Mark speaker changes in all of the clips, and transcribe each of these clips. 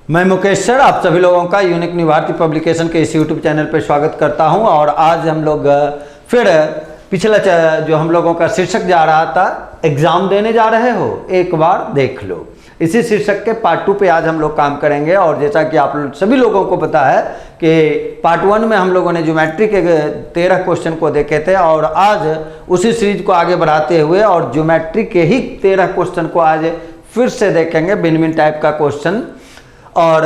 Speaker 1: मैं मुकेश सर आप सभी लोगों का यूनिक न्यू भारती पब्लिकेशन के इस यूट्यूब चैनल पर स्वागत करता हूं। और आज हम लोग फिर पिछला जो हम लोगों का शीर्षक जा रहा था, एग्जाम देने जा रहे हो एक बार देख लो, इसी शीर्षक के पार्ट 2 पे आज हम लोग काम करेंगे। और जैसा कि आप सभी लोगों को पता है कि पार्ट 1 में हम लोगों ने ज्योमेट्री के 13 क्वेश्चन को देखे थे और आज उसी सीरीज को आगे बढ़ाते हुए और ज्योमेट्री के ही 13 क्वेश्चन को आज फिर से देखेंगे, भिन्न भिन्न टाइप का क्वेश्चन। और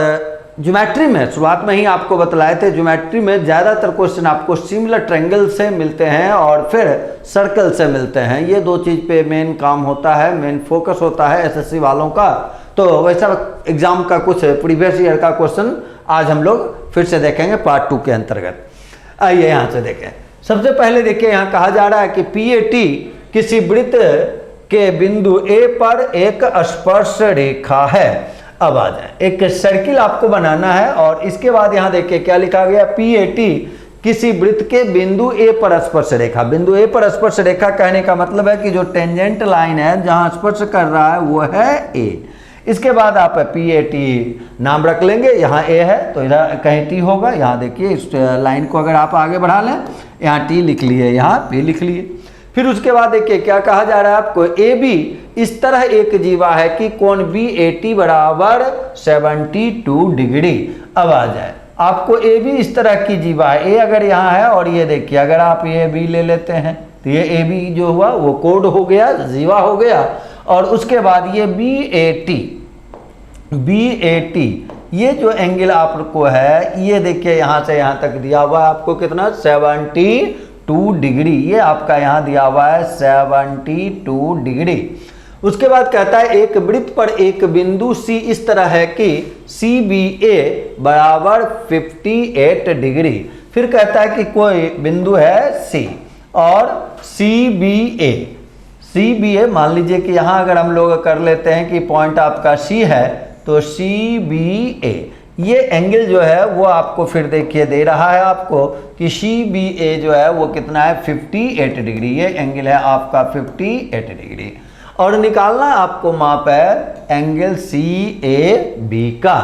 Speaker 1: ज्योमेट्री में शुरुआत में ही आपको बतलाए थे, ज्योमेट्री में ज़्यादातर क्वेश्चन आपको सिमिलर ट्रायंगल से मिलते हैं और फिर सर्कल से मिलते हैं। ये दो चीज़ पे मेन काम होता है, मेन फोकस होता है एसएससी वालों का। तो वैसा एग्जाम का कुछ प्रीवियस ईयर का क्वेश्चन आज हम लोग फिर से देखेंगे पार्ट 2 के अंतर्गत। आइए यहाँ से देखें। सबसे पहले देखिए, यहाँ कहा जा रहा है कि PAT किसी वृत्त के बिंदु A पर एक स्पर्श रेखा है। अब आ जाए, एक सर्किल आपको बनाना है और इसके बाद यहाँ देखिए क्या लिखा गया, PAT किसी वृत्त के बिंदु A पर स्पर्श रेखा। बिंदु A पर स्पर्श रेखा कहने का मतलब है कि जो टेंजेंट लाइन है जहाँ स्पर्श कर रहा है वो है A। इसके बाद आप PAT नाम रख लेंगे, यहाँ A है तो इधर कहीं T होगा। यहाँ देखिए इस लाइन को अगर आप आगे बढ़ा लें, यहाँ T लिख लिए, यहाँ P लिख लिए। फिर उसके बाद देखिए क्या कहा जा रहा है आपको, AB इस तरह एक जीवा है कि कोण BAT बराबर 72 डिग्री। अब आ जाए, आपको AB इस तरह की जीवा है, A अगर यहाँ है और ये देखिए अगर आप ये B ले लेते हैं तो ये AB जो हुआ वो कोण हो गया, जीवा हो गया। और उसके बाद ये BAT ये जो एंगल आपको है, ये देखिए यहाँ से यहाँ तक दिया हुआ है आपको कितना, 72 डिग्री। ये आपका यहाँ दिया हुआ है 72 डिग्री। उसके बाद कहता है एक वृत्त पर एक बिंदु C इस तरह है कि CBA बराबर 58 डिग्री। फिर कहता है कि कोई बिंदु है C और CBA मान लीजिए कि यहाँ अगर हम लोग कर लेते हैं कि पॉइंट आपका C है तो CBA ये एंगल जो है वो आपको फिर देखिए दे रहा है आपको कि CBA जो है वो कितना है, 58 डिग्री। ये एंगल है आपका 58 डिग्री। और निकालना आपको माप है एंगल CAB का,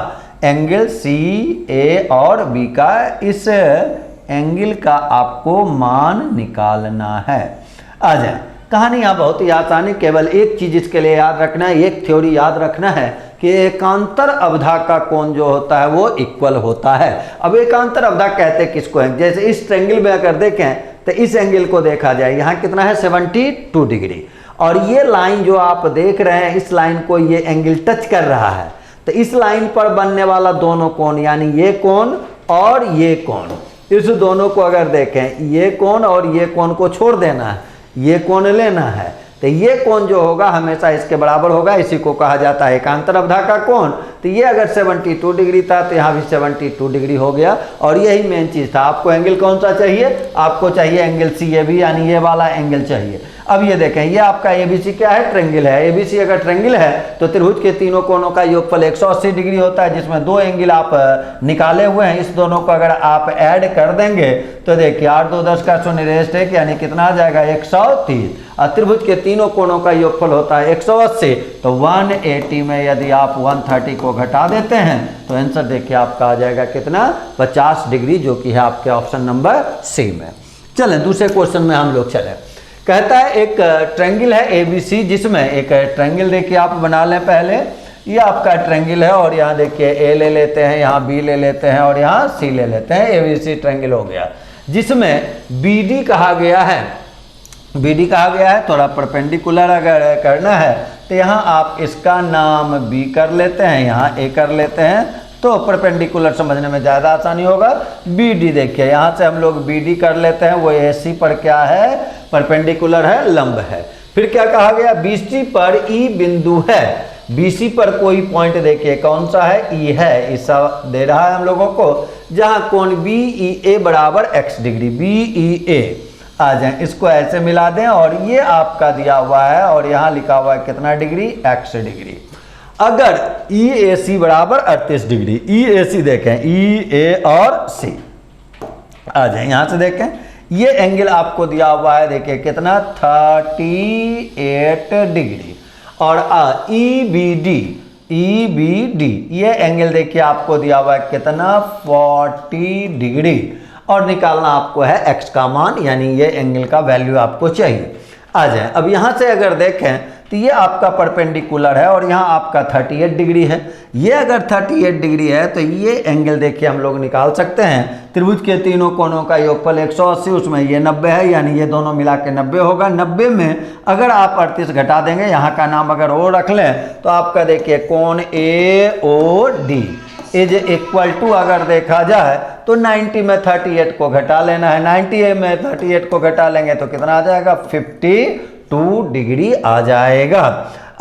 Speaker 1: एंगल CA और B का, इस एंगल का आपको मान निकालना है। आ जाए, कहानी यहाँ बहुत ही आसानी, केवल एक चीज इसके लिए याद रखना है, एक थ्योरी याद रखना है कि एकांतर अवधा का कोण जो होता है वो इक्वल होता है। अब एकांतर अवधा कहते किसको है, जैसे इस ट्रायंगल में अगर देखें तो इस एंगल को देखा जाए, यहाँ कितना है 72 डिग्री। और ये लाइन जो आप देख रहे हैं, इस लाइन को ये एंगल टच कर रहा है, तो इस लाइन पर बनने वाला दोनों कोण यानी ये कोण और ये कोण, इस दोनों को अगर देखें, ये कोण और ये कोण को छोड़ देना है, ये कोण लेना है, तो ये कोण जो होगा हमेशा इसके बराबर होगा। इसी को कहा जाता है एकांतर अवधा का कोण। तो ये अगर 72 डिग्री था तो यहाँ भी 72 डिग्री हो गया। और यही मेन चीज़ था, आपको एंगल कौन सा चाहिए, आपको चाहिए एंगल CAB यानी ये वाला एंगल चाहिए। अब ये देखें, ये आपका ABC क्या है, ट्रायंगल है। ABC अगर ट्रायंगल है तो त्रिभुज के तीनों कोणों का योगफल 180 डिग्री होता है, जिसमें दो एंगल आप निकाले हुए हैं। इस दोनों को अगर आप ऐड कर देंगे तो देखिए 8 2 10 का 0 रेस्ट है, यानी कितना आ जाएगा 130। और त्रिभुज के तीनों कोणों का योगफल होता है 180, तो 180 में यदि आप 130 को घटा देते हैं तो आंसर देखिए आपका आ जाएगा कितना, 50 डिग्री, जो कि है आपके ऑप्शन नंबर C में। चलें दूसरे क्वेश्चन में हम लोग चलें। कहता है एक ट्रायंगल है ABC, जिसमें एक ट्रायंगल देखिए आप बना लें पहले। ये आपका ट्रायंगल है और यहाँ देखिए A ले लेते हैं, यहाँ B ले लेते हैं और यहाँ C ले लेते हैं। ABC ट्रायंगल हो गया, जिसमें BD कहा गया है। BD कहा गया है, थोड़ा परपेंडिकुलर अगर करना है तो यहाँ आप इसका नाम B कर लेते हैं, यहाँ A कर लेते हैं, तो परपेंडिकुलर समझने में ज़्यादा आसानी होगा। BD देखिए यहाँ से हम लोग BD कर लेते हैं, वो AC पर क्या है, परपेंडिकुलर है, लंब है। फिर क्या कहा गया, BC पर E बिंदु है। BC पर कोई पॉइंट देखिए कौन सा है, E है, ऐसा दे रहा है हम लोगों को, जहाँ कोण BEA बराबर x डिग्री, BEA आ जाए, इसको ऐसे मिला दें और ये आपका दिया हुआ है और यहाँ लिखा हुआ है कितना डिग्री, x डिग्री। अगर EAC बराबर 38 डिग्री, EAC देखें, EA और C आ जाए, यहाँ से देखें ये एंगल आपको दिया हुआ है, देखिए कितना 38 डिग्री। और EBD EBD, ये एंगल देखिए आपको दिया हुआ है कितना 40 डिग्री, और निकालना आपको है x का मान, यानी ये एंगल का वैल्यू आपको चाहिए। आ जाए अब यहाँ से अगर देखें तो ये आपका परपेंडिकुलर है और यहाँ आपका 38 डिग्री है। ये अगर 38 डिग्री है तो ये एंगल देखिए हम लोग निकाल सकते हैं। त्रिभुज के तीनों कोणों का योगफल 180, उसमें ये 90 है, यानी ये दोनों मिला के 90 होगा। 90 में अगर आप 38 घटा देंगे, यहाँ का नाम अगर ओ रख लें तो आपका देखिए कोण AOD इज इक्वल टू, अगर देखा जाए तो 90 में 38 को घटा लेना है। 90 में 38 को घटा लेंगे तो कितना आ जाएगा 52 डिग्री आ जाएगा।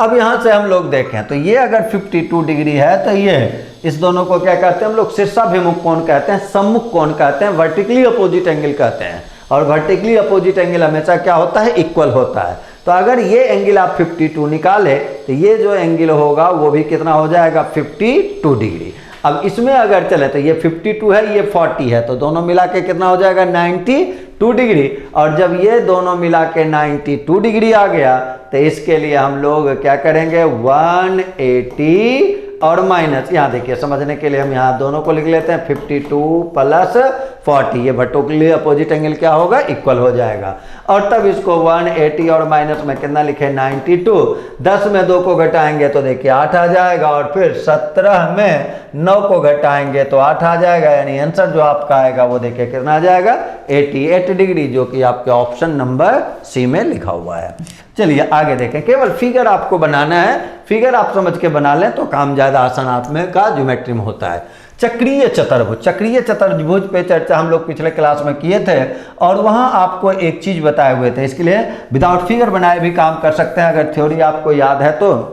Speaker 1: अब यहाँ से हम लोग देखें तो ये अगर 52 डिग्री है तो ये इस दोनों को क्या कहते हैं हम लोग, शीर्षाभिमुख कोण कहते हैं, सम्मुख कोण कहते हैं, वर्टिकली अपोजिट एंगल कहते हैं। और वर्टिकली अपोजिट एंगल हमेशा क्या होता है, इक्वल होता है। तो अगर ये एंगल आप 52 निकाले तो ये जो एंगल होगा वो भी कितना हो जाएगा 52 डिग्री। अब इसमें अगर चले तो ये 52 है, ये 40 है, तो दोनों मिला के कितना हो जाएगा 92 डिग्री। और जब ये दोनों मिला के 92 डिग्री आ गया तो इसके लिए हम लोग क्या करेंगे 180 और माइनस, यहाँ देखिए समझने के लिए हम यहाँ दोनों को लिख लेते हैं 52 प्लस 40, ये वर्टिकली अपोजिट एंगल क्या होगा, इक्वल हो जाएगा। और तब इसको 180 और माइनस में कितना लिखे 92, 10 में 2 को घटाएंगे तो देखिए 8 आ जाएगा, और फिर 17 में 9 को घटाएंगे तो 8 आ जाएगा, यानी आंसर जो आपका आएगा वो देखिए कितना आ जाएगा 88 डिग्री, जो कि आपके ऑप्शन नंबर सी में लिखा हुआ है। चलिए आगे देखें, केवल फिगर आपको बनाना है, फिगर आप समझ के बना लें तो काम ज़्यादा आसान आप में का ज्योमेट्री में होता है। चक्रीय चतुर्भुज, चक्रीय चतुर्भुज पे चर्चा हम लोग पिछले क्लास में किए थे और वहाँ आपको एक चीज़ बताए हुए थे। इसके लिए विदाउट फिगर बनाए भी काम कर सकते हैं अगर थ्योरी आपको याद है तो।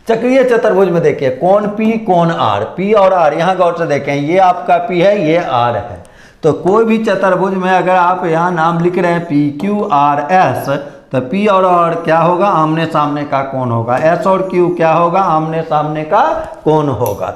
Speaker 1: चक्रीय चतुर्भुज में देखिए कोण P कोण R, P और R, यहाँ गौर से देखें ये आपका P है, ये R है। तो कोई भी चतुर्भुज में अगर आप यहाँ नाम लिख रहे हैं PQRS, तो P और R क्या होगा, आमने सामने का कोण होगा। S और Q क्या होगा, आमने सामने का कोण होगा।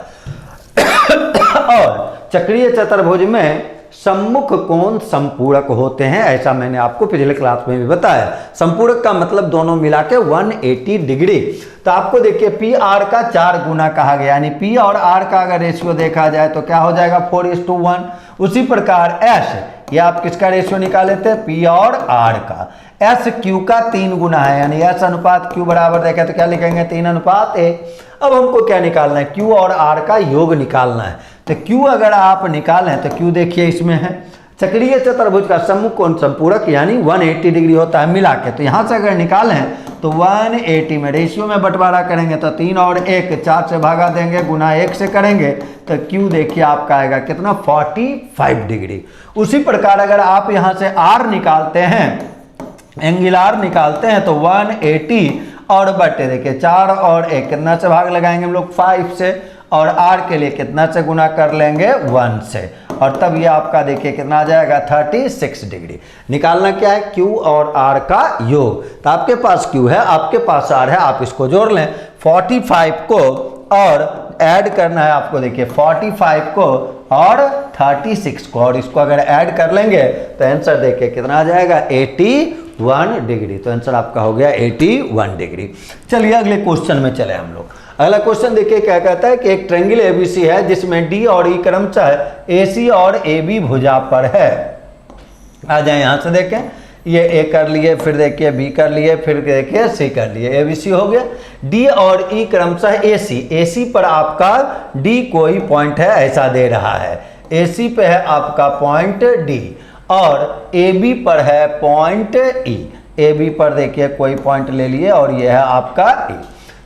Speaker 1: और चक्रीय चतुर्भुज में सम्मुख कोण संपूरक होते हैं, ऐसा मैंने आपको पिछले क्लास में भी बताया। संपूरक का मतलब दोनों मिला के 180 डिग्री। तो आपको देखिए पी आर का 4 गुना कहा गया, यानी पी और आर का अगर रेशियो देखा जाए तो क्या हो जाएगा 4:1। उसी प्रकार एस, ये आप किसका रेशियो निकाले थे, पी और आर का। एस क्यू का 3 गुना है, यानी एस अनुपात क्यू बराबर देखें तो क्या लिखेंगे 3:1। अब हमको क्या निकालना है, क्यू और आर का योग निकालना है। तो क्यू अगर आप निकालें तो क्यू देखिए इसमें है, चक्रीय चतुर्भुज का सम्मुख कोण संपूरक यानी 180 डिग्री होता है मिला के। तो यहाँ से अगर निकालें तो 180 में रेशियो में बंटवारा करेंगे तो 3 और 1 4 से भागा देंगे, गुना 1 से करेंगे तो क्यू देखिए आपका आएगा कितना 45 डिग्री। उसी प्रकार अगर आप यहाँ से आर निकालते हैं, एंगल आर निकालते हैं तो 180 और बटे देखिए 4 और 1 कितना से भाग लगाएंगे हम लोग 5 से, और आर के लिए कितना से गुना कर लेंगे 1 से, और तब ये आपका देखिए कितना आ जाएगा 36 डिग्री। निकालना क्या है, क्यू और आर का योग। तो आपके पास क्यू है, आपके पास आर है, आप इसको जोड़ लें 45 को, और ऐड करना है आपको देखिए 45 को और 36 को, और इसको अगर ऐड कर लेंगे तो आंसर देखिए कितना आ जाएगा 81 डिग्री। तो आंसर आपका हो गया 81 डिग्री। चलिए अगले क्वेश्चन में चले हम लोग। अगला क्वेश्चन देखिए क्या कहता है कि एक ट्रायंगल एबीसी है जिसमें डी और ई क्रमशः एसी और एबी भुजा पर है। आ जाए यहाँ से देखें, ये ए कर लिए, फिर देखिए बी कर लिए, फिर देखिए सी कर लिए, एबीसी हो गया। डी और ई क्रमशः एसी, एसी पर आपका डी कोई पॉइंट है ऐसा दे रहा है, एसी पे है आपका पॉइंट डी, और एबी पर है पॉइंट ई। एबी पर देखिए कोई पॉइंट ले लिए और यह है आपका ई।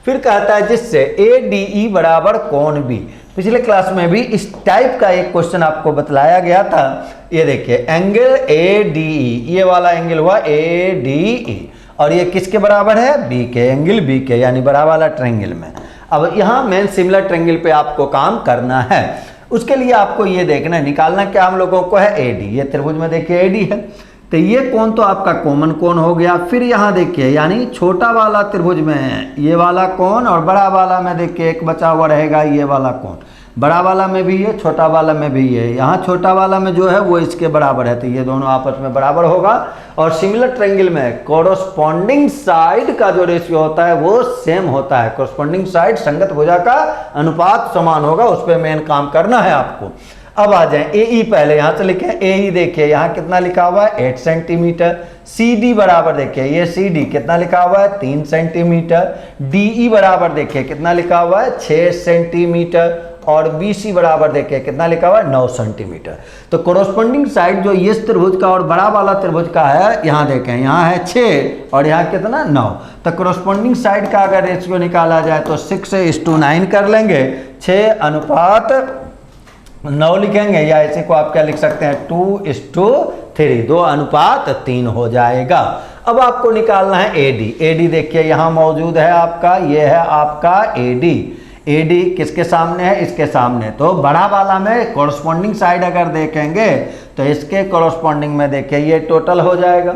Speaker 1: फिर कहता है जिससे ए डी ई बराबर कोण बी। पिछले क्लास में भी इस टाइप का एक क्वेश्चन आपको बतलाया गया था। ये देखिए एंगल ए डी ई, ये वाला एंगल हुआ ए डी ई, और ये किसके बराबर है, बी के, एंगल बी के, यानी बराबर वाला ट्रायंगल में। अब यहाँ मेन सिमिलर ट्रायंगल पे आपको काम करना है। उसके लिए आपको ये देखना है, निकालना क्या हम लोगों को है ए डी। ये त्रिभुज में देखिए ए डी है, तो ये कोण तो आपका कॉमन कोण हो गया। फिर यहाँ देखिए, यानी छोटा वाला त्रिभुज में ये वाला कोण और बड़ा वाला में देखिए एक बचा हुआ रहेगा ये वाला कोण। बड़ा वाला में भी है, छोटा वाला में भी है। यहाँ छोटा वाला में जो है वो इसके बराबर है, तो ये दोनों आपस में बराबर होगा। और सिमिलर ट्रायंगल में कोरोस्पोंडिंग साइड का जो रेशियो होता है वो सेम होता है। कोरोस्पोंडिंग साइड संगत भुजा का अनुपात समान होगा, उस पर मेन काम करना है आपको। अब आ जाए ए पहले यहाँ से लिखे। ए देखिए यहाँ कितना लिखा हुआ है 8 सेंटीमीटर। सी डी बराबर देखिए, ये सी डी कितना लिखा हुआ है 3 सेंटीमीटर। डी ई बराबर देखिए कितना लिखा हुआ है 6 सेंटीमीटर। और बी सी बराबर देखिए कितना लिखा हुआ है 9 सेंटीमीटर। तो कोरोस्पोंडिंग साइड जो ये त्रिभुज का और बड़ा वाला त्रिभुज का है, यहाँ देखें यहाँ है 6 और यहाँ कितना 9। तो कोरोस्पोंडिंग साइड का अगर रेशियो निकाला जाए तो 6:9 कर लेंगे। 6:9 लिखेंगे, या इसी को आप क्या लिख सकते हैं 2:3, 2:3 हो जाएगा। अब आपको निकालना है एडी। एडी देखिए यहाँ मौजूद है आपका, ये है आपका एडी। एडी किसके सामने है, इसके सामने। तो बड़ा वाला में कोरोस्पोंडिंग साइड अगर देखेंगे तो इसके कोरोस्पोंडिंग में देखिए ये टोटल हो जाएगा।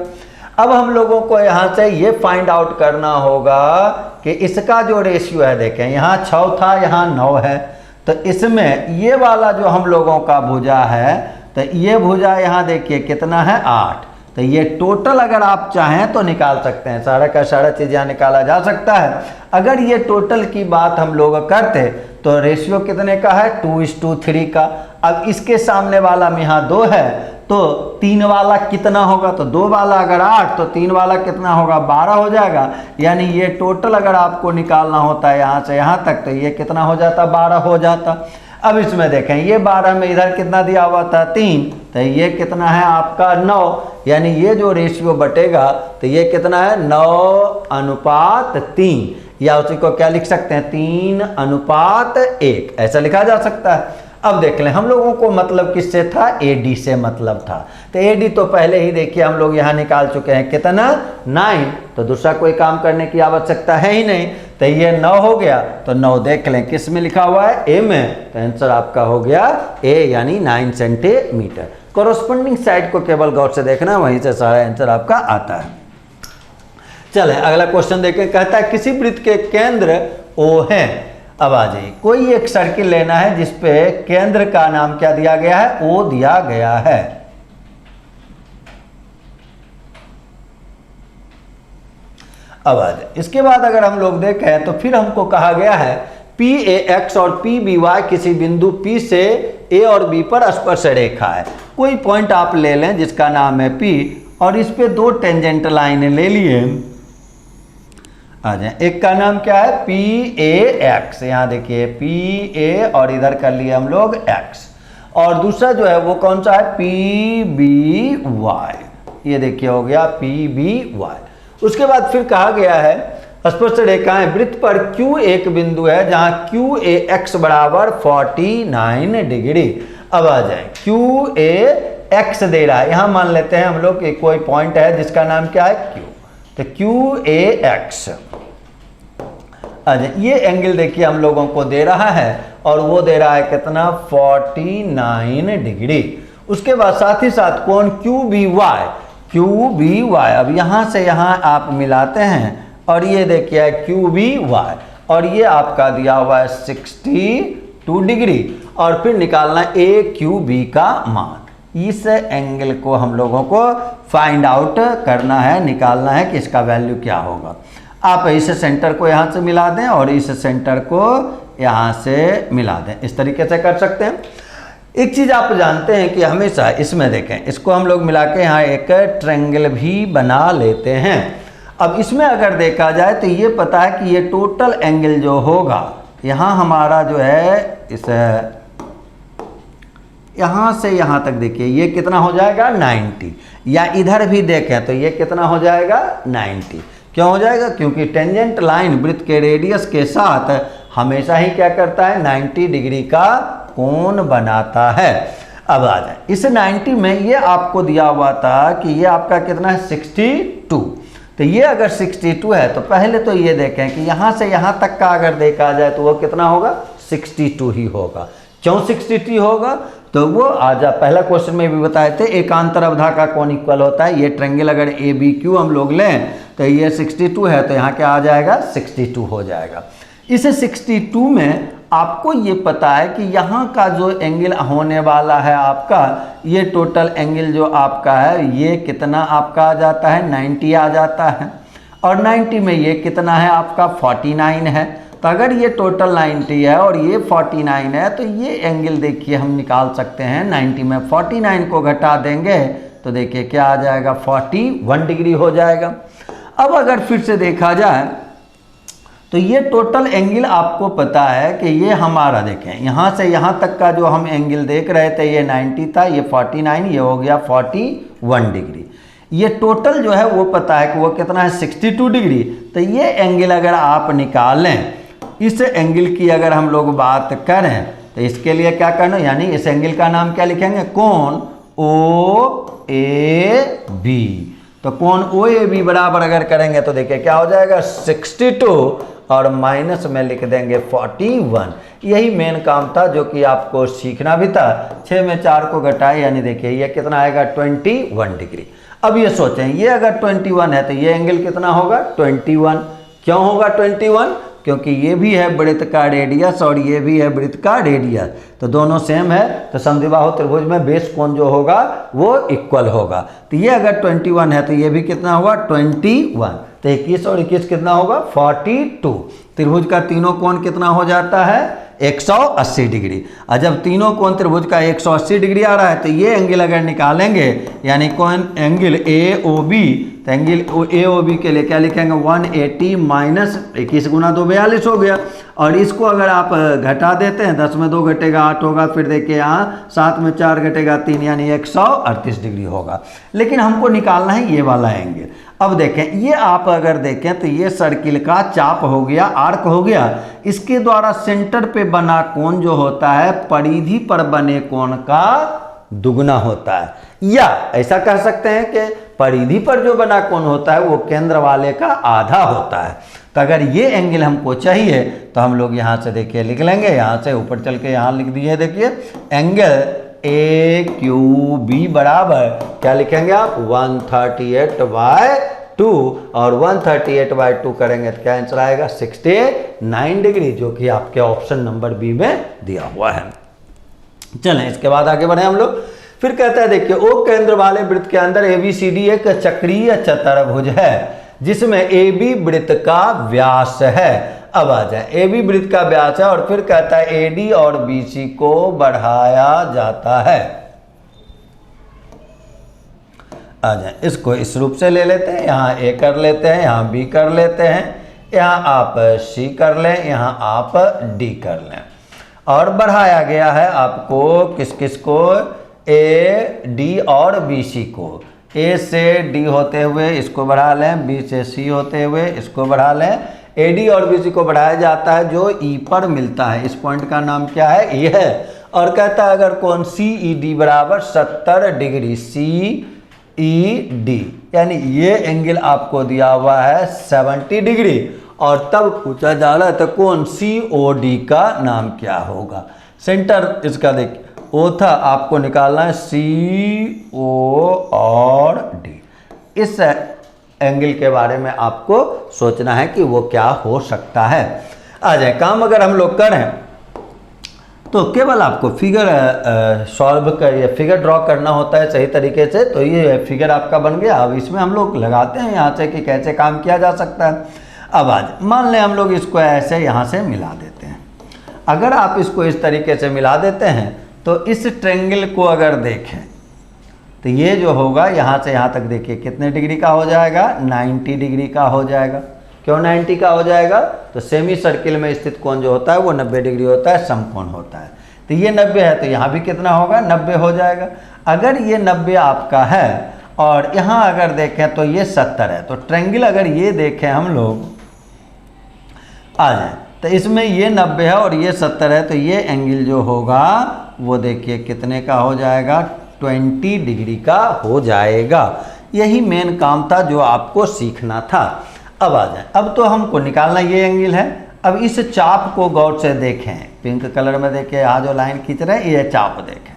Speaker 1: अब हम लोगों को यहाँ से ये फाइंड आउट करना होगा कि इसका जो रेशियो है, देखें यहाँ 6 था, यहाँ 9 है। तो इसमें ये वाला जो हम लोगों का भुजा है, तो ये भुजा यहाँ देखिए कितना है 8। तो ये टोटल अगर आप चाहें तो निकाल सकते हैं, सारा का सारा चीज़ यहाँ निकाला जा सकता है। अगर ये टोटल की बात हम लोग करते तो रेशियो कितने का है 2:3 का। अब इसके सामने वाला में यहाँ 2 है, तो 3 वाला कितना होगा, तो 2 वाला अगर 8 तो 3 वाला कितना होगा 12 हो जाएगा। यानी ये टोटल अगर आपको निकालना होता है यहाँ से यहाँ तक, तो ये कितना हो जाता 12 हो जाता। अब इसमें देखें ये 12 में इधर कितना दिया हुआ था 3, तो ये कितना है आपका 9। यानी ये जो रेशियो बटेगा तो ये कितना है 9:3, या उसी को क्या लिख सकते हैं 3:1, ऐसा लिखा जा सकता है। अब देख लें हम लोगों को मतलब किससे था, एडी से मतलब था। तो एडी तो पहले ही देखिए हम लोग यहाँ निकाल चुके हैं कितना 9, तो दूसरा कोई काम करने की आवश्यकता है ही नहीं। तो ये 9 हो गया, तो 9 देख लें किस में लिखा हुआ है ए में, तो आंसर आपका हो गया ए, यानी 9 सेंटीमीटर। कोरोस्पोंडिंग साइड को केवल गौर से देखना, वहीं से सारा आंसर आपका आता है। चले अगला क्वेश्चन देखें। कहता है किसी वृत्त के केंद्र ओ है। अब आ जाइए, कोई एक सर्किल लेना है जिसपे केंद्र का नाम क्या दिया गया है, ओ दिया गया है। अब आ जाए, इसके बाद अगर हम लोग देखें तो फिर हमको कहा गया है पी ए एक्स और पी बी वाई किसी बिंदु पी से ए और बी पर स्पर्श रेखा है। कोई पॉइंट आप ले लें जिसका नाम है पी, और इस पे 2 टेंजेंट लाइन ले लिए। आ जाए, एक का नाम क्या है पी ए एक्स, यहाँ देखिए पी ए और इधर कर लिए हम लोग एक्स, और दूसरा जो है वो कौन सा है पी बी वाई, ये देखिए हो गया पी बी वाई। उसके बाद फिर कहा गया है स्पर्श रेखाएं वृत्त पर क्यू एक बिंदु है जहां क्यू ए एक्स बराबर 49 डिग्री। अब आ जाए क्यू ए एक्स दे रहा है, यहां मान लेते हैं हम लोग कि कोई पॉइंट है जिसका नाम क्या है क्यू, तो क्यू ए एक्स। ये एंगल देखिए हम लोगों को दे रहा है और वो दे रहा है कितना 49 डिग्री। उसके बाद साथ ही साथ कोण Q B Y, Q B Y, अब यहाँ से यहाँ आप मिलाते हैं और ये देखिए क्यू बी वाई, और ये आपका दिया हुआ है 62 डिग्री। और फिर निकालना ए क्यू बी का मान। इस एंगल को हम लोगों को फाइंड आउट करना है, निकालना है कि इसका वैल्यू क्या होगा। आप इस सेंटर को यहाँ से मिला दें और इस सेंटर को यहाँ से मिला दें, इस तरीके से कर सकते हैं। एक चीज़ आप जानते हैं कि हमेशा इसमें देखें, इसको हम लोग मिला के यहाँ एक ट्रायंगल भी बना लेते हैं। अब इसमें अगर देखा जाए तो ये पता है कि ये टोटल एंगल जो होगा यहाँ हमारा जो है इस यहाँ से यहाँ तक देखिए ये कितना हो जाएगा 90, या इधर भी देखें तो ये कितना हो जाएगा 90। क्यों हो जाएगा, क्योंकि टेंजेंट लाइन वृत्त के रेडियस के साथ हमेशा ही क्या करता है 90 डिग्री का कोण बनाता है। अब आ जाए, इस 90 में ये आपको दिया हुआ था कि ये आपका कितना है 62, तो ये अगर 62 है तो पहले तो ये देखें कि यहाँ से यहाँ तक का अगर देखा जाए तो वो कितना होगा 62 ही होगा। क्यों 60t होगा? तो वो आज पहला क्वेश्चन में भी बताए थे, एकांतर अवधा का कौन इक्वल होता है। ये ट्रायंगल अगर ए बी क्यू हम लोग लें तो ये 62 है, तो यहाँ क्या आ जाएगा 62 हो जाएगा। इस 62 में आपको ये पता है कि यहाँ का जो एंगल होने वाला है आपका, ये टोटल एंगल जो आपका है ये कितना आपका आ जाता है 90 आ जाता है, और 90 में ये कितना है आपका 49 है। तो अगर ये टोटल 90 है और ये 49 है तो ये एंगल देखिए हम निकाल सकते हैं 90 में 49 को घटा देंगे तो देखिए क्या आ जाएगा 41 डिग्री हो जाएगा। अब अगर फिर से देखा जाए तो ये टोटल एंगल आपको पता है कि ये हमारा देखें यहाँ से यहाँ तक का जो हम एंगल देख रहे थे ये 90 था, ये 49, ये हो गया 41 डिग्री। ये टोटल जो है वो पता है कि वो कितना है 62 डिग्री। तो ये एंगल अगर आप निकालें, इस एंगल की अगर हम लोग बात करें तो इसके लिए क्या करना, यानी इस एंगल का नाम क्या लिखेंगे, कोण ओ ए बी। तो कोण ओ ए बी बराबर अगर करेंगे तो देखिए क्या हो जाएगा 62 और माइनस में लिख देंगे 41। यही मेन काम था जो कि आपको सीखना भी था। 6 में 4 को घटाए यानी देखिए ये कितना आएगा 21 डिग्री। अब ये सोचें ये अगर 21 है तो ये एंगल कितना होगा 21। क्यों होगा 21? क्योंकि ये भी है वृत्त का रेडियस और ये भी है वृत्त का रेडियस, तो दोनों सेम है। तो समद्विबाहु त्रिभुज में बेस कोण जो होगा वो इक्वल होगा। तो ये अगर 21 है तो ये भी कितना होगा 21। तो 21 और 21 कितना होगा 42। त्रिभुज का तीनों कोण कितना हो जाता है 180 डिग्री। और जब तीनों कोण त्रिभुज का 180 डिग्री आ रहा है तो ये एंगल अगर निकालेंगे यानी कोण एंगल ए ओ बी, तो एंगल ए ओ बी के लिए क्या लिखेंगे 180 माइनस 21 गुना 2 42 हो गया। और इसको अगर आप घटा देते हैं 10 में 2 घटेगा 8 होगा, फिर देखिए यहाँ 7 में 4 घटेगा 3 यानी 138 डिग्री होगा। लेकिन हमको निकालना है ये वाला एंगल। अब देखें ये आप अगर देखें तो ये सर्किल का चाप हो गया, आर्क हो गया, इसके द्वारा सेंटर पे बना कोण जो होता है परिधि पर बने कोण का दुगना होता है। या ऐसा कह सकते हैं कि परिधि पर जो बना कोण होता है वो केंद्र वाले का आधा होता है। तो अगर ये एंगल हमको चाहिए तो हम लोग यहाँ से देखिए लिख लेंगे, यहाँ से ऊपर चल के यहाँ लिख दिए देखिए एंगल ए क्यू बी बराबर क्या लिखेंगे आप 138/2 और 138/2 करेंगे तो क्या आंसर आएगा 69 डिग्री, जो कि आपके ऑप्शन नंबर बी में दिया हुआ है। चलें इसके बाद आगे बढ़े हम लोग। फिर कहता है देखिए ओ केंद्र वाले वृत्त के अंदर ABCD एक चक्रीय चतुर्भुज है जिसमें AB वृत्त का व्यास है। अब आ जाए AB वृत्त का व्यास है और फिर कहता है AD और BC को बढ़ाया जाता है। आ जाए इसको इस रूप से ले लेते हैं, यहाँ A कर लेते हैं, यहाँ B कर लेते हैं, यहाँ आप C कर लें, यहाँ आप D कर लें। और बढ़ाया गया है आपको किस किस को A D और BC को। A से D होते हुए इसको बढ़ा लें, B से C होते हुए इसको बढ़ा लें। AD और BC को बढ़ाया जाता है जो E पर मिलता है। इस पॉइंट का नाम क्या है E है। और कहता है अगर कोण CED बराबर 70 डिग्री CED, यानी ये एंगल आपको दिया हुआ है 70 डिग्री। और तब पूछा जा रहा है तो कोण COD का नाम क्या होगा। सेंटर इसका देखिए O था, आपको निकालना है CO और D। इस एंगल के बारे में आपको सोचना है कि वो क्या हो सकता है। आ जाए काम अगर हम लोग करें तो केवल आपको फिगर सॉल्व कर या फिगर ड्रॉ करना होता है सही तरीके से। तो ये फिगर आपका बन गया। अब इसमें हम लोग लगाते हैं यहाँ से कि कैसे काम किया जा सकता है। अब आज मान लें हम लोग इसको ऐसे यहाँ से मिला देते हैं। अगर आप इसको इस तरीके से मिला देते हैं तो इस ट्रायंगल को अगर देखें तो ये जो होगा यहाँ से यहाँ तक देखिए कितने डिग्री का हो जाएगा 90 डिग्री का हो जाएगा। क्यों 90 का हो जाएगा? तो सेमी सर्किल में स्थित कोण जो होता है वो 90 डिग्री होता है, समकोण होता है। तो ये 90 है तो यहाँ भी कितना होगा 90 हो जाएगा। अगर ये 90 आपका है और यहाँ अगर देखें तो ये 70 है, तो ट्रायंगल अगर ये देखें हम लोग आ जाए तो इसमें ये 90 है और ये 70 है, तो ये एंगल जो होगा वो देखिए कितने का हो जाएगा 20 डिग्री का हो जाएगा। यही मेन काम था जो आपको सीखना था। अब आ जाए, अब तो हमको निकालना ये एंगल है। अब इस चाप को गौर से देखें, पिंक कलर में देखिए यहाँ जो लाइन खींच रहे हैं ये चाप देखें।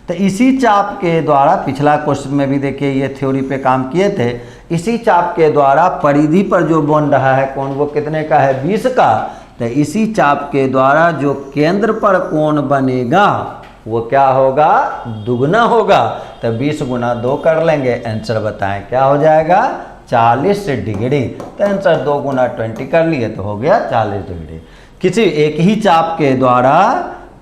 Speaker 1: तो इसी चाप के द्वारा पिछला क्वेश्चन में भी देखिए ये थ्योरी पे काम किए थे। इसी चाप के द्वारा परिधि पर जो बन रहा है कोण वो कितने का है 20 का। तो इसी चाप के द्वारा जो केंद्र पर कोण बनेगा वो क्या होगा दुगना होगा। तो 20 गुना 2 कर लेंगे, आंसर बताएं क्या हो जाएगा 40 डिग्री। तो आंसर 2 गुना 20 कर लिए तो हो गया 40 डिग्री। किसी एक ही चाप के द्वारा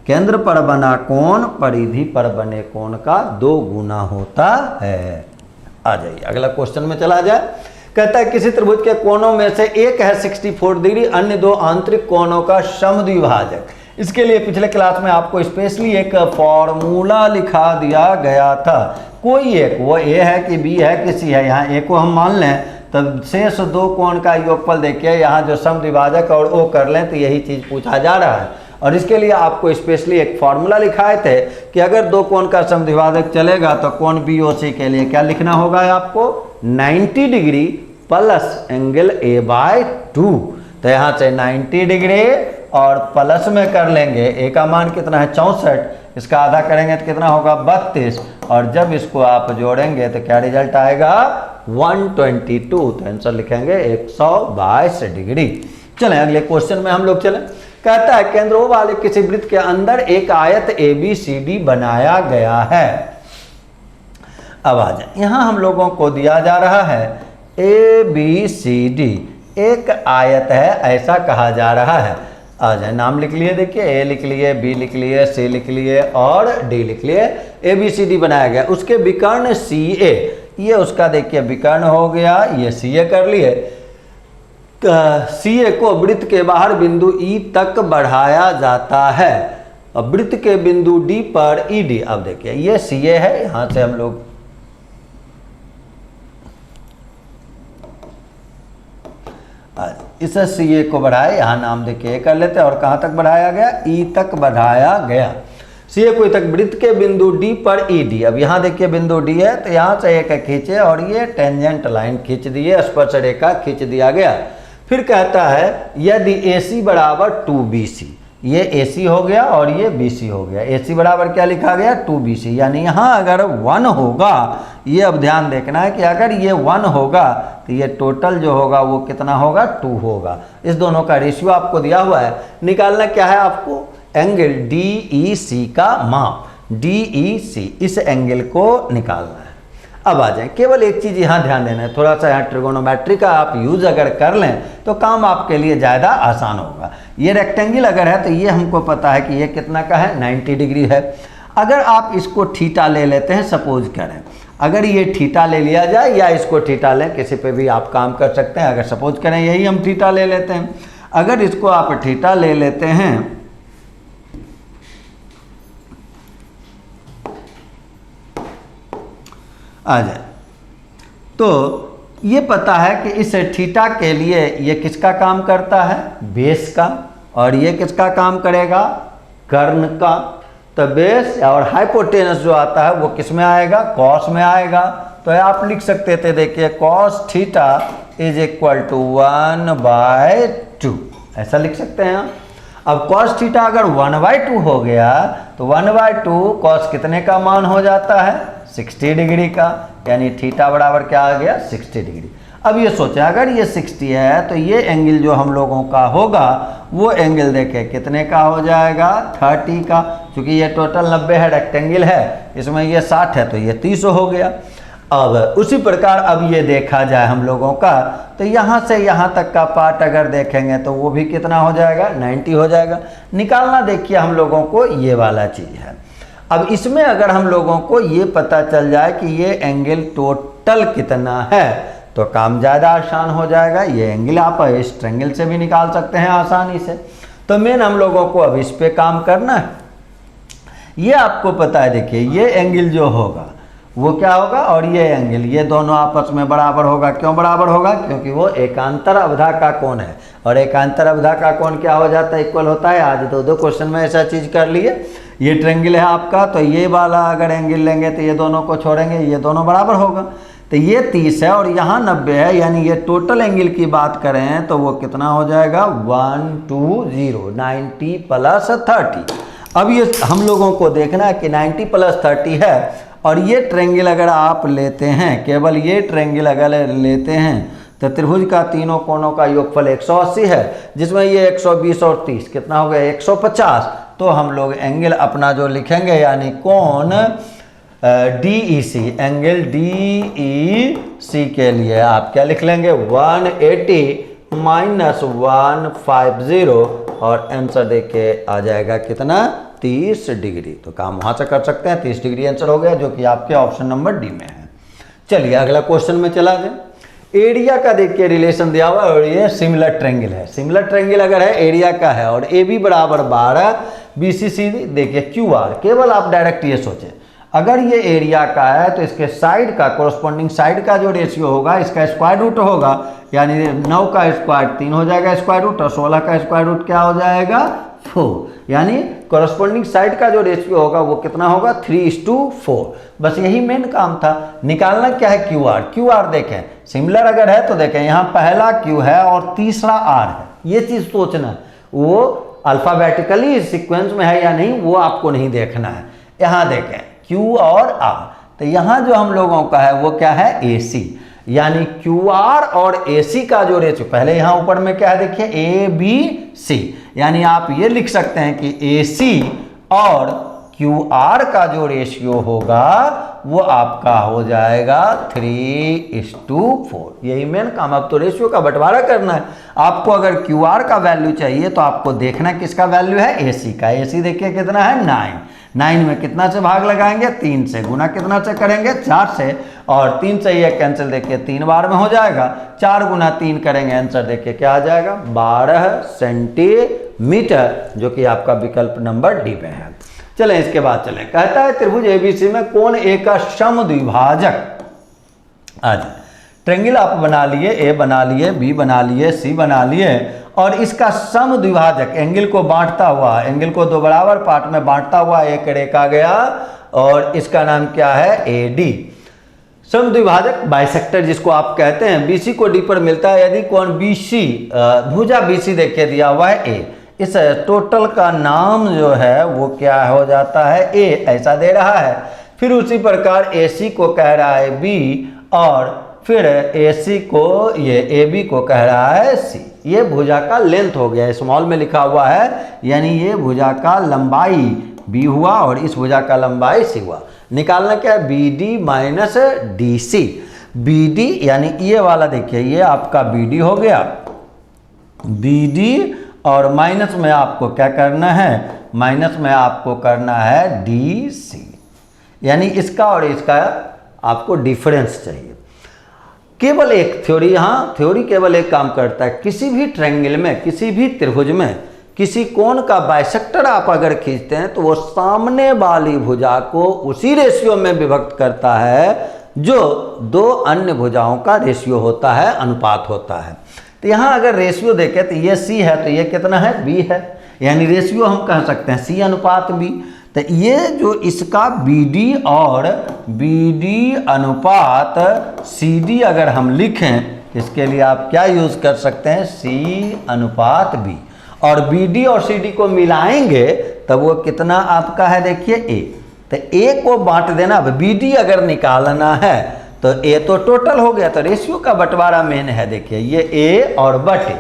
Speaker 1: केंद्र पर बना कोण परिधि पर बने कोण का 2 गुना होता है। आ जाइए अगला क्वेश्चन में चला जाए। कहता है किसी त्रिभुज के कोणों में से एक है 64 डिग्री, अन्य 2 आंतरिक कोणों का समद्विभाजक। इसके लिए पिछले क्लास में आपको स्पेशली एक फॉर्मूला लिखा दिया गया था। कोई एक, वो ए है कि बी है कि सी है, यहाँ ए को हम मान लें तब शेष 2 कोण का योगफल देखिए यहाँ जो समद्विभाजक और ओ कर लें तो यही चीज़ पूछा जा रहा है। और इसके लिए आपको स्पेशली एक फॉर्मूला लिखाए थे कि अगर 2 कोण का समद्विभाजक चलेगा तो कोण BOC के लिए क्या लिखना होगा आपको 90 डिग्री प्लस एंगल A/2। तो यहाँ से 90 डिग्री और प्लस में कर लेंगे, ए का मान कितना है 64, इसका आधा करेंगे तो कितना होगा 32, और जब इसको आप जोड़ेंगे तो क्या रिजल्ट आएगा 122। तो आंसर लिखेंगे 122 डिग्री। चलें अगले क्वेश्चन में हम लोग चलें। कहता है केंद्र O वाले किसी वृत्त के अंदर एक आयत ABCD बनाया गया है। अब आ जाए, यहाँ हम लोगों को दिया जा रहा है ABCD एक आयत है ऐसा कहा जा रहा है। आ जाए नाम लिख लिए, देखिए A लिख लिए, B लिख लिए, C लिख लिए और D लिख लिए। ABCD बनाया गया, उसके विकर्ण CA, ये उसका देखिए विकर्ण हो गया, ये CA कर लिए। CA को वृत्त के बाहर बिंदु E तक बढ़ाया जाता है, अब वृत्त के बिंदु D पर ED। अब देखिए ये CA है, यहाँ से हम लोग इस CA को बढ़ाए, यहाँ नाम देखिए कर लेते हैं, और कहाँ तक बढ़ाया गया E तक बढ़ाया गया। CA को तक वृत्त के बिंदु D पर ED। अब यहाँ देखिए बिंदु D है तो यहाँ से एक खींचे और ये टेंजेंट लाइन खींच दिए, स्पर्श रेखा खींच दिया गया। फिर कहता है यदि AC बराबर 2BC, ये AC हो गया और ये BC हो गया। AC बराबर क्या लिखा गया 2BC, यानी यहाँ अगर 1 होगा, ये अब ध्यान देखना है कि अगर ये 1 होगा तो ये टोटल जो होगा वो कितना होगा 2 होगा। इस दोनों का रेशियो आपको दिया हुआ है। निकालना क्या है आपको एंगल DEC का माप, DEC इस एंगल को निकालना है। अब आ जाए, केवल एक चीज़ यहाँ ध्यान देना है, थोड़ा सा यहाँ ट्रिगोनोमेट्री का आप यूज अगर कर लें तो काम आपके लिए ज़्यादा आसान होगा। ये रेक्टेंगल अगर है तो ये हमको पता है कि ये कितना का है 90 डिग्री है। अगर आप इसको थीटा ले लेते हैं, सपोज करें अगर ये थीटा ले लिया जाए या इसको थीटा लें, किसी पे भी आप काम कर सकते हैं। अगर सपोज करें यही हम थीटा ले लेते हैं, अगर इसको आप थीटा ले लेते हैं आ जाए, तो ये पता है कि इस थीटा के लिए ये किसका काम करता है बेस का, और ये किसका काम करेगा कर्ण का। तो बेस और हाइपोटेनस जो आता है वो किस में आएगा कॉस में आएगा। तो आप लिख सकते थे देखिए cos theta is equal to 1/2, ऐसा लिख सकते हैं आप। अब cos थीटा अगर 1/2 हो गया तो 1/2 cos कितने का मान हो जाता है 60 डिग्री का, यानी थीटा बराबर क्या आ गया 60 डिग्री। अब ये सोचें अगर ये 60 है तो ये एंगल जो हम लोगों का होगा वो एंगल देखें कितने का हो जाएगा 30 का, क्योंकि ये टोटल 90 है, रेक्टेंगल है, इसमें ये 60 है तो ये 30 हो गया। अब उसी प्रकार अब ये देखा जाए हम लोगों का तो यहाँ से यहाँ तक का पार्ट अगर देखेंगे तो वो भी कितना हो जाएगा 90 हो जाएगा। निकालना देखिए हम लोगों को ये वाला चीज़ है। अब इसमें अगर हम लोगों को ये पता चल जाए कि ये एंगल टोटल कितना है तो काम ज़्यादा आसान हो जाएगा। ये एंगल आप इस ट्रायंगल से भी निकाल सकते हैं आसानी से। तो मेन हम लोगों को अब इस पे काम करना है। ये आपको पता है देखिए ये एंगल जो होगा वो क्या होगा और ये एंगल, ये दोनों आपस में बराबर होगा। क्यों बराबर होगा? क्योंकि वो एकांतर अवधा का कोण है, और एकांतर अवधा का कोण क्या हो जाता है इक्वल होता है। आज दो क्वेश्चन में ऐसा चीज़ कर लिए। ये ट्रायंगल है आपका, तो ये वाला अगर एंगल लेंगे तो ये दोनों को छोड़ेंगे, ये दोनों बराबर होगा। तो ये 30 है और यहाँ 90 है, यानी ये टोटल एंगल की बात करें तो वो कितना हो जाएगा 120, 90 प्लस 30। अब ये हम लोगों को देखना है कि 90 प्लस 30 है और ये ट्रायंगल अगर आप लेते हैं, केवल ये ट्रायंगल अगर लेते हैं तो त्रिभुज का तीनों कोणों का योगफल 180 है, जिसमें ये 120 और 30 कितना हो गया 150। तो हम लोग एंगल अपना जो लिखेंगे यानी कोण DEC, एंगल DEC के लिए आप क्या लिख लेंगे 180 माइनस 150 और आंसर देके आ जाएगा कितना 30 डिग्री। तो काम वहां से कर सकते हैं, 30 डिग्री आंसर हो गया जो कि आपके ऑप्शन नंबर डी में है। चलिए अगला क्वेश्चन में चला जाए। एरिया का देखिए रिलेशन दिया हुआ है और ये सिमिलर ट्रायंगल है। सिमिलर ट्रायंगल अगर है एरिया का है और AB बराबर 12, BCC देखिए QR, केवल आप डायरेक्ट ये सोचें अगर ये एरिया का है तो इसके साइड का कोरस्पॉन्डिंग साइड का जो रेशियो होगा इसका स्क्वायर रूट होगा, यानी 9 का स्क्वायर 3 हो जाएगा स्क्वायर रूट और 16 का स्क्वायर रूट क्या हो जाएगा 4, यानी कोरस्पॉन्डिंग साइड का जो रेशियो होगा वो कितना होगा 3:4। बस यही मेन काम था। निकालना क्या है QR देखें सिमिलर अगर है तो देखें यहाँ पहला Q है और तीसरा R है, ये चीज़ सोचना, वो अल्फ़ाबेटिकली सीक्वेंस में है या नहीं वो आपको नहीं देखना है। यहाँ देखें Q और R, तो यहाँ जो हम लोगों का है वो क्या है AC, यानी QR और AC का जो रेशियो, पहले यहाँ ऊपर में क्या है देखिए ABC, यानी आप ये लिख सकते हैं कि AC और QR का जो रेशियो होगा वो आपका हो जाएगा 3:4। यही मेन काम, अब तो रेशियो का बंटवारा करना है। आपको अगर QR का वैल्यू चाहिए तो आपको देखना किसका वैल्यू है AC का। AC देखिए कितना है 9 में कितना से भाग लगाएंगे 3 से, गुना कितना से करेंगे 4 से, और 3 से ये कैंसिल देखिए 3 बार में हो जाएगा, 4 गुना 3 करेंगे आंसर देखिए क्या आ जाएगा 12 सेंटीमीटर, जो कि आपका विकल्प नंबर डी में है। चलें इसके बाद चलें, कहता है त्रिभुज ABC में कोण A का समद्विभाजक। आज ट्रायंगल आप बना लिए, A बना लिए, B बना लिए, C बना लिए और इसका समद्विभाजक एंगल को बांटता हुआ, एंगल को दो बराबर पार्ट में बांटता हुआ एक रेखा गया और इसका नाम क्या है AD। समद्विभाजक बाइसेक्टर जिसको आप कहते हैं, BC को D पर मिलता है यदि कोण BC, भुजा BC देखिए दिया हुआ है A, इस टोटल का नाम जो है वो क्या हो जाता है A, ऐसा दे रहा है। फिर उसी प्रकार AC को कह रहा है B और फिर AC को ये AB को कह रहा है C। ये भुजा का लेंथ हो गया, स्मॉल में लिखा हुआ है, यानी ये भुजा का लंबाई B हुआ और इस भुजा का लंबाई C हुआ। निकालना क्या है BD माइनस DC। BD यानी ये वाला देखिए ये आपका BD हो गया, BD और माइनस में आपको क्या करना है, माइनस में आपको करना है DC, यानी इसका और इसका आपको डिफरेंस चाहिए। केवल एक थ्योरी, यहाँ थ्योरी केवल एक काम करता है, किसी भी ट्रायंगल में, किसी भी त्रिभुज में किसी कोण का बाइसेक्टर आप अगर खींचते हैं तो वो सामने वाली भुजा को उसी रेशियो में विभक्त करता है जो दो अन्य भुजाओं का रेशियो होता है, अनुपात होता है। तो यहाँ अगर रेशियो देखें तो ये C है तो ये कितना है B है, यानी रेशियो हम कह सकते हैं C अनुपात B। तो ये जो इसका BD और BD अनुपात CD अगर हम लिखें, इसके लिए आप क्या यूज़ कर सकते हैं C अनुपात B, और BD और CD को मिलाएंगे तब वो कितना आपका है देखिए A। तो A को बांट देना, अब BD अगर निकालना है तो A तो टोटल हो गया, तो रेशियो का बंटवारा मेन है। देखिए ये A और बटे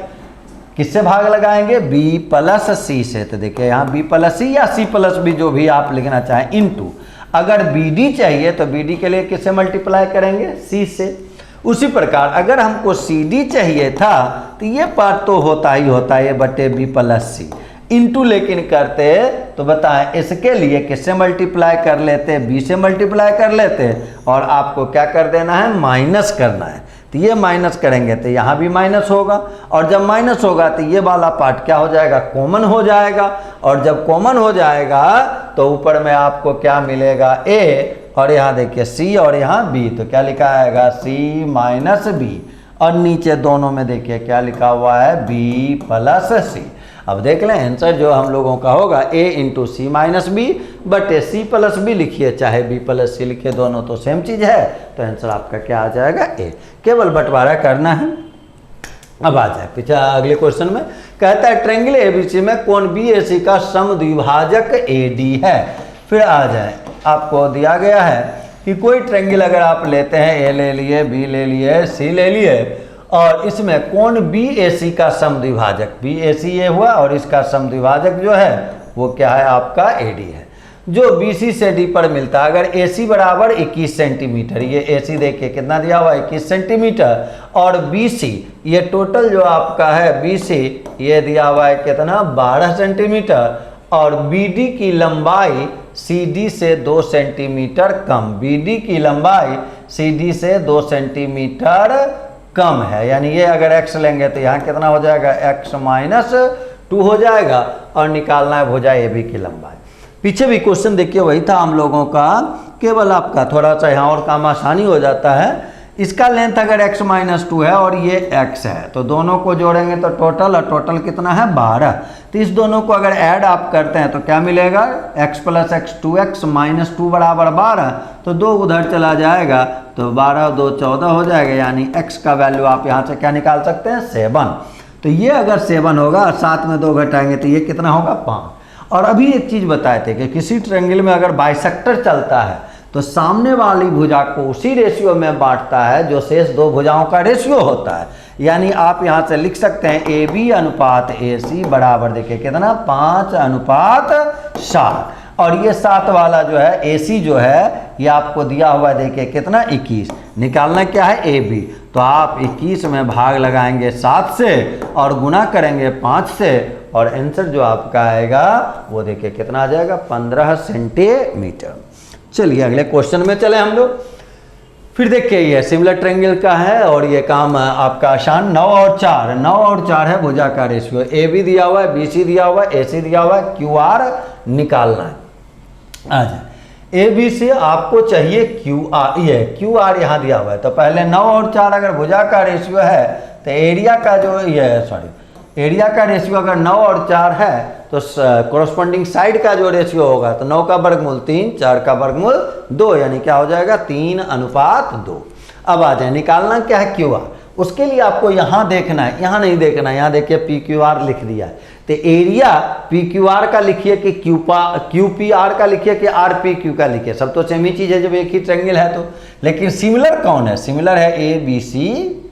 Speaker 1: किससे भाग लगाएंगे B प्लस C से, तो देखिए यहाँ B प्लस C या C प्लस B जो भी आप लिखना चाहें इनटू, अगर BD चाहिए तो BD के लिए किससे मल्टीप्लाई करेंगे C से। उसी प्रकार अगर हमको CD चाहिए था तो ये पार्ट तो होता ही होता है, ये बटे B प्लस C इनटू, लेकिन करते तो बताएं इसके लिए किससे मल्टीप्लाई कर लेते, B से मल्टीप्लाई कर लेते और आपको क्या कर देना है माइनस करना है। तो ये माइनस करेंगे तो यहाँ भी माइनस होगा, और जब माइनस होगा तो ये वाला पार्ट क्या हो जाएगा कॉमन हो जाएगा, और जब कॉमन हो जाएगा तो ऊपर में आपको क्या मिलेगा A और यहाँ देखिए C और यहाँ B, तो क्या लिखा आएगा C माइनस B, और नीचे दोनों में देखिए क्या लिखा हुआ है B प्लस C। अब देख लें आंसर जो हम लोगों का होगा a into C minus B बटे सी प्लस बी लिखिए चाहे b प्लस सी लिखिए, दोनों तो सेम चीज़ है, तो आंसर आपका क्या आ जाएगा a। केवल बंटवारा करना है। अब आ जाए पीछे अगले क्वेश्चन में, कहता है ट्रायंगल एबीसी में कोण बीएसी का समद्विभाजक एडी है। फिर आ जाए आपको दिया गया है कि कोई ट्रायंगल अगर आप लेते हैं, ए ले लिए, बी ले लिए, सी ले लिए, और इसमें कोण बीएसी का समद्विभाजक, बीएसी ये हुआ और इसका समद्विभाजक जो है वो क्या है आपका एडी है, जो बीसी से डी पर मिलता है। अगर एसी बराबर 21 सेंटीमीटर, ये एसी देखिए कितना दिया हुआ है 21 सेंटीमीटर, और बीसी ये टोटल जो आपका है बीसी ये दिया हुआ है कितना 12 सेंटीमीटर, और बीडी की लंबाई सीडी से 2 सेंटीमीटर कम, बीडी की लंबाई सीडी से 2 सेंटीमीटर कम है, यानी ये अगर x लेंगे तो यहाँ कितना हो जाएगा x माइनस 2 हो जाएगा, और निकालना है भुजा ए बी की लंबाई। पीछे भी क्वेश्चन देखिए वही था हम लोगों का, केवल आपका थोड़ा सा यहाँ और काम आसानी हो जाता है। इसका लेंथ अगर x माइनस 2 है और ये x है, तो दोनों को जोड़ेंगे तो टोटल, और टोटल कितना है 12, तो इस दोनों को अगर ऐड आप करते हैं तो क्या मिलेगा x plus x 2x minus 2 बराबर 12, तो 2 उधर चला जाएगा तो 12 2 14 हो जाएगा, यानी x का वैल्यू आप यहाँ से क्या निकाल सकते हैं 7। तो ये अगर 7 होगा और साथ में 2 घटाएंगे तो ये कितना होगा 5। और अभी एक चीज़ बताए थे कि किसी ट्रायंगल में अगर बाइसेक्टर चलता है तो सामने वाली भुजा को उसी रेशियो में बांटता है जो शेष 2 भुजाओं का रेशियो होता है, यानी आप यहाँ से लिख सकते हैं ए बी अनुपात ए सी बराबर देखिए कितना 5 अनुपात 7, और ये 7 वाला जो है ए सी जो है ये आपको दिया हुआ है देखिए कितना 21, निकालना क्या है ए बी, तो आप 21 में भाग लगाएंगे 7 से और गुना करेंगे 5 से, और आंसर जो आपका आएगा वो देखिए कितना आ जाएगा 15 सेंटीमीटर। चलिए अगले क्वेश्चन में चले हम लोग। फिर देखिए ये सिमिलर ट्रायंगल का है और ये काम आपका आसान, 9 और 4, 9 और 4 है भुजा का रेशियो, ए बी दिया हुआ है, बी सी दिया हुआ है, ए सी दिया हुआ है, क्यू आर निकालना है। आ जाए ए बी से आपको चाहिए क्यू आर, ये क्यू आर यहाँ दिया हुआ है, तो पहले 9 और 4 अगर भुजा का रेशियो है तो एरिया का जो ये एरिया का रेशियो अगर 9 और 4 है तो कोरस्पॉन्डिंग साइड का जो रेशियो होगा तो 9 का वर्गमूल 3, 4 का वर्गमूल 2, यानी क्या हो जाएगा 3 अनुपात 2। अब आ जाए निकालना क्या है क्यू आर, उसके लिए आपको यहाँ देखना है, यहाँ नहीं देखना है, यहाँ देखिए पी क्यू आर लिख दिया है, तो एरिया पी क्यू आर का लिखिए कि क्यू पी आर का लिखिए कि आर पी क्यू का लिखिए, सब तो सेम ही चीज़ है जब एक ही ट्रायंगल है तो, लेकिन सिमिलर कौन है, सिमिलर है A B C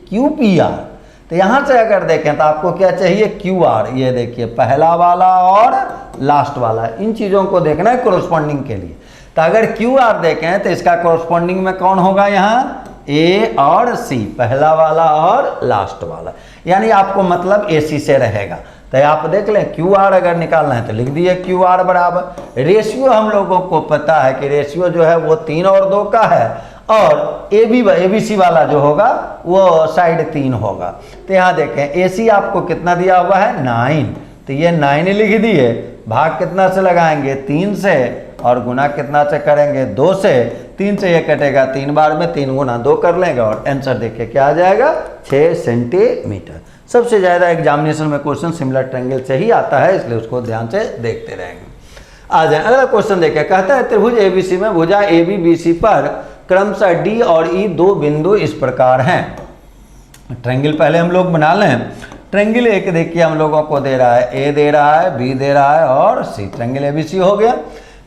Speaker 1: Q P R. तो यहाँ से अगर देखें तो आपको क्या चाहिए क्यू आर, ये देखिए पहला वाला और लास्ट वाला, इन चीज़ों को देखना है कोरस्पॉन्डिंग के लिए। तो अगर क्यू आर देखें तो इसका कोरस्पॉन्डिंग में कौन होगा यहाँ ए और सी, पहला वाला और लास्ट वाला, यानी आपको मतलब ए सी से रहेगा। तो आप देख लें क्यू आर अगर निकालना है तो लिख दिए क्यू आर बराबर, रेशियो हम लोगों को पता है कि रेशियो जो है वो 3 और 2 का है, और ए बी सी वाला जो होगा वो साइड 3 होगा। तो यहाँ देखें ए सी आपको कितना दिया हुआ है 9, तो ये 9 लिख दिए, भाग कितना से लगाएंगे 3 से, और गुना कितना से करेंगे 2 से, 3 से ये कटेगा 3 बार में, 3 गुना 2 कर लेंगे, और आंसर देखिए क्या आ जाएगा 6 सेंटीमीटर। सबसे ज़्यादा एग्जामिनेशन में क्वेश्चन सिमिलर ट्रायंगल से ही आता है, इसलिए उसको ध्यान से देखते रहेंगे। आ जाए अगला क्वेश्चन देखिए, कहता है त्रिभुज एबीसी में भुजा ए बी बी सी पर क्रमशः डी और ई 2 बिंदु इस प्रकार हैं। ट्रायंगल पहले हम लोग बना लें। ट्रायंगल एक देखिए हम लोगों को दे रहा है, ए दे रहा है, बी दे रहा है और सी, ट्रायंगल ए बी सी हो गया।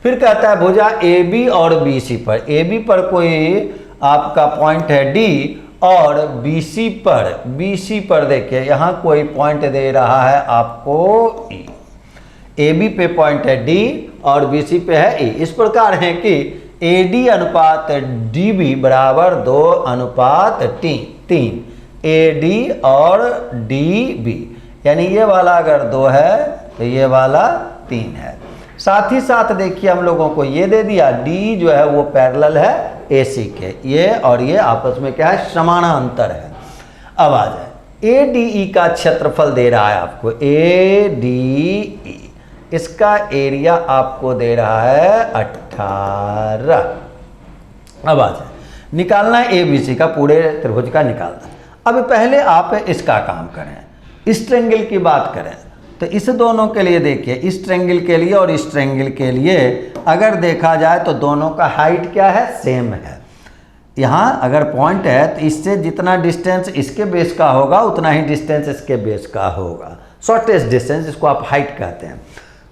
Speaker 1: फिर कहता है भुजा ए बी और बी सी पर, ए बी पर कोई आपका पॉइंट है डी, और बी सी पर देखिए यहाँ कोई पॉइंट दे रहा है आपको ई, ए बी पे पॉइंट है डी और बी सी पे है ई। इस प्रकार है कि ए डी अनुपात डी बी बराबर 2 अनुपात 3, ए डी और डी बी, यानी ये वाला अगर 2 है तो ये वाला 3 है। साथ ही साथ देखिए हम लोगों को ये दे दिया डी जो है वो पैरेलल है ए सी के, ये और ये आपस में क्या है समानांतर है। अब आ जाए ए डी ई का क्षेत्रफल दे रहा है आपको, ए डी ई, इसका एरिया आपको दे रहा है 18। अब आ जाए निकालना है ए बी सी का, पूरे त्रिभुज का निकालना है। अब पहले आप इसका काम करें, इस ट्रायंगल की बात करें तो इस दोनों के लिए देखिए, इस ट्रायंगल के लिए और इस ट्रायंगल के लिए अगर देखा जाए तो दोनों का हाइट क्या है, सेम है। यहाँ अगर पॉइंट है तो इससे जितना डिस्टेंस इसके बेस का होगा उतना ही डिस्टेंस इसके बेस का होगा, शॉर्टेस्ट डिस्टेंस, इसको आप हाइट कहते हैं।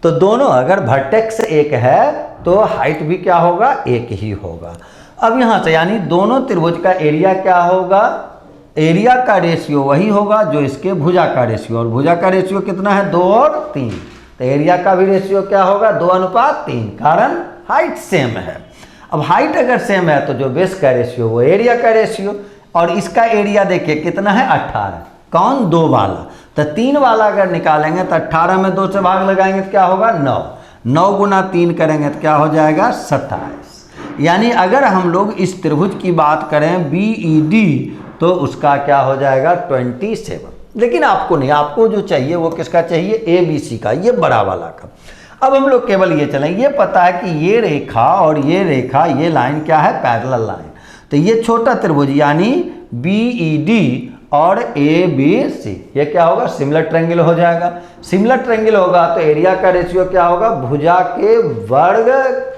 Speaker 1: तो दोनों अगर वर्टेक्स एक है तो हाइट भी क्या होगा, एक ही होगा। अब यहाँ से यानी दोनों त्रिभुज का एरिया क्या होगा, एरिया का रेशियो वही होगा जो इसके भुजा का रेशियो, और भुजा का रेशियो कितना है, 2 और 3। तो एरिया का भी रेशियो क्या होगा, 2:3, कारण हाइट सेम है। अब हाइट अगर सेम है तो जो बेस का रेशियो वो एरिया का रेशियो, और इसका एरिया देखिए कितना है, 18। कौन, 2 वाला। तो 3 वाला अगर निकालेंगे तो 18 में 2 से भाग लगाएंगे तो क्या होगा, 9। 9 गुना 3 करेंगे तो क्या हो जाएगा, 27। यानी अगर हम लोग इस त्रिभुज की बात करें BED तो उसका क्या हो जाएगा, 27। लेकिन आपको नहीं, आपको जो चाहिए वो किसका चाहिए, ABC का, ये बड़ा वाला का। अब हम लोग केवल ये चलें, ये पता है कि ये रेखा और ये रेखा, ये लाइन क्या है, पैरेलल लाइन। तो ये छोटा त्रिभुज यानी BED और ABC ये क्या होगा, सिमिलर ट्रायंगल हो जाएगा। सिमिलर ट्रायंगल होगा तो एरिया का रेशियो क्या होगा, भुजा के वर्ग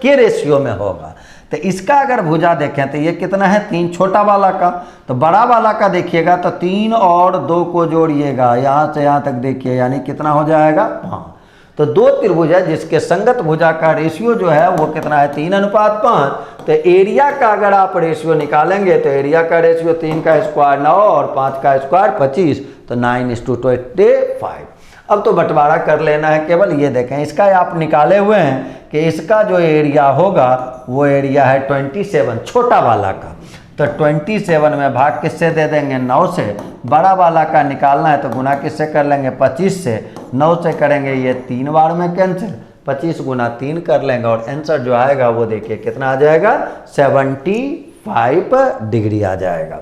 Speaker 1: के रेशियो में होगा। तो इसका अगर भुजा देखें तो ये कितना है, 3 छोटा वाला का। तो बड़ा वाला का देखिएगा तो 3 और 2 को जोड़िएगा यहाँ से यहाँ तक देखिए, यानी कितना हो जाएगा, 5। तो 2 त्रिभुज है जिसके संगत भुजा का रेशियो जो है वो कितना है, 3:5। तो एरिया का अगर आप रेशियो निकालेंगे तो एरिया का रेशियो 3 का स्क्वायर 9 और 5 का स्क्वायर 25, तो 9:25। अब तो बंटवारा कर लेना है, केवल ये देखें, इसका आप निकाले हुए हैं कि इसका जो एरिया होगा वो एरिया है 27 छोटा वाला का। तो 27 में भाग किससे दे देंगे, 9 से। बड़ा वाला का निकालना है तो गुना किससे कर लेंगे, 25 से। 9 से करेंगे ये 3 बार में कैंसिल, 25 गुना 3 कर लेंगे और आंसर जो आएगा वो देखिए कितना आ जाएगा, 75 डिग्री आ जाएगा।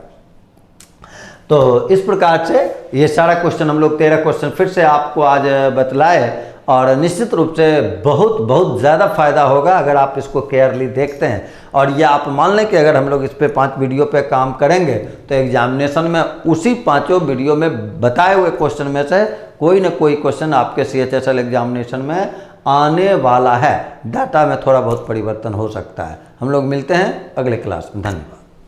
Speaker 1: तो इस प्रकार से ये सारा क्वेश्चन हम लोग 13 क्वेश्चन फिर से आपको आज बतलाए, और निश्चित रूप से बहुत ज़्यादा फायदा होगा अगर आप इसको केयरली देखते हैं। और ये आप मान लें कि अगर हम लोग इस पे 5 वीडियो पे काम करेंगे तो एग्जामिनेशन में उसी 5 वीडियो में बताए हुए क्वेश्चन में से कोई ना कोई क्वेश्चन आपके CHSL एग्जामिनेशन में आने वाला है। डाटा में थोड़ा बहुत परिवर्तन हो सकता है। हम लोग मिलते हैं अगले क्लास में, धन्यवाद।